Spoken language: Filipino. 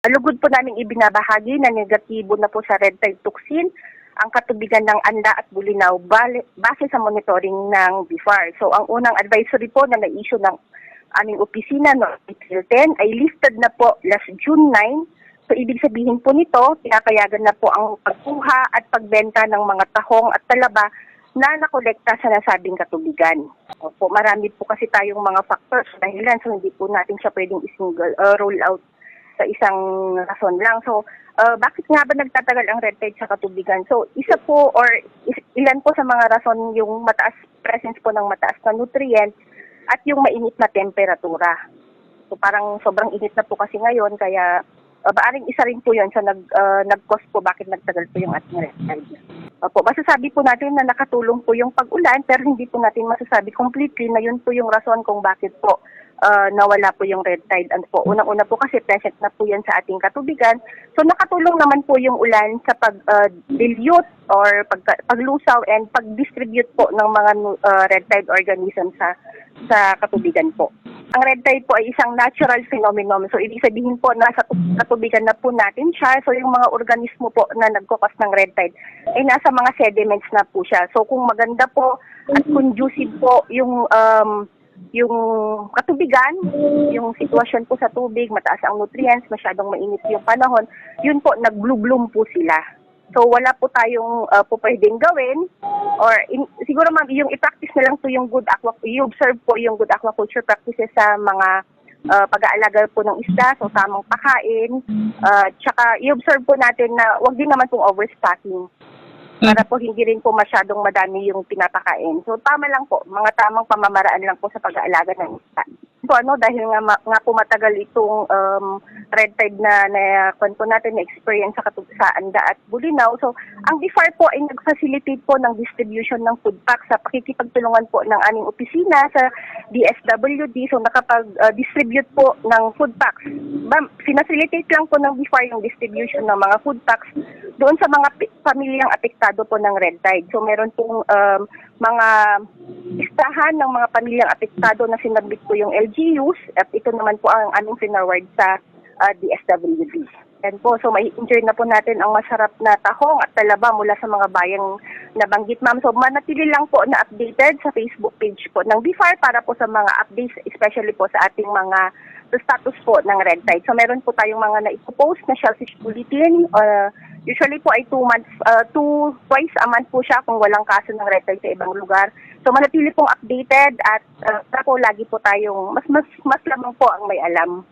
Lugod po namin ibinabahagi na negatibo na po sa red tide toxin ang katubigan ng Anda at Bulinaw base sa monitoring ng BIFAR. So ang unang advisory po na na-issue ng aming opisina no April 10 ay lifted na po last June 9. So ibig sabihin po nito, pinapayagan na po ang pagkuha at pagbenta ng mga tahong at talaba na nakolekta sa nasabing katubigan. Opo, marami po kasi tayong mga factors dahilan so hindi po natin siya pwedeng single roll out sa isang rason lang. So, bakit nga ba nagtatagal ang red tide sa katubigan? So, isa po or ilan po sa mga rason yung mataas presence po ng mataas na nutrient at yung mainit na temperatura. So, parang sobrang init na po kasi ngayon, kaya baaring isa rin po yun sa nag-cause po bakit nagtagal po yung ating red tide. Opo, masasabi po natin na nakatulong po yung pag-ulan pero hindi po natin masasabi completely na yun po yung rason kung bakit po nawala po yung red tide. Ano po, unang-una po kasi present na po yan sa ating katubigan. So nakatulong naman po yung ulan sa pag-dilute or paglusaw and pag-distribute po ng mga red tide organisms sa katubigan po. Ang red tide po ay isang natural phenomenon. So ibig sabihin po nasa katubigan na po natin siya. So yung mga organismo po na nagkukos ng red tide ay nasa mga sediments na po siya. So kung maganda po at conducive po yung katubigan, yung sitwasyon po sa tubig, mataas ang nutrients, masyadong mainit yung panahon, yun po, nag-bloom po sila. So, wala po tayong po pwedeng gawin or siguro ma'am, yung i-practice na lang po yung i-observe po yung good aquaculture practices sa mga pag-aalaga po ng isda, so tamang pakain, tsaka i-observe po natin na wag din naman pong overstocking. Para po hindi rin po masyadong madami yung pinapakain. So tama lang po, mga tamang pamamaraan lang po sa pag-aalaga ng isda. So dahil nga po matagal itong red tide na kwento natin na experience sa Anda at Bulinaw. So ang BIFAR po ay nag-facilitate po ng distribution ng food packs sa pakikipagtulungan po ng aming opisina sa DSWD. So nakapag-distribute po ng food packs. Sinacilitate lang po ng BIFAR yung distribution ng mga food packs doon sa mga pamilyang apektado po ng red tide. So meron pong mga listahan ng mga pamilyang apektado na sinabit po yung LGUs at ito naman po ang aming finaward sa DSWD. Yan po, so mai-enjoy na po natin ang masarap na tahong at talaba mula sa mga bayang nabanggit, ma'am. So manatili lang po na updated sa Facebook page po ng BIFAR para po sa mga updates, especially po sa ating mga status po ng red tide. So meron po tayong mga naipopost na shellfish bulletin. Usually po ay twice a month po siya kung walang kaso ng red tide sa ibang lugar. So manatili pong updated at po lagi po tayong mas lamang po ang may alam.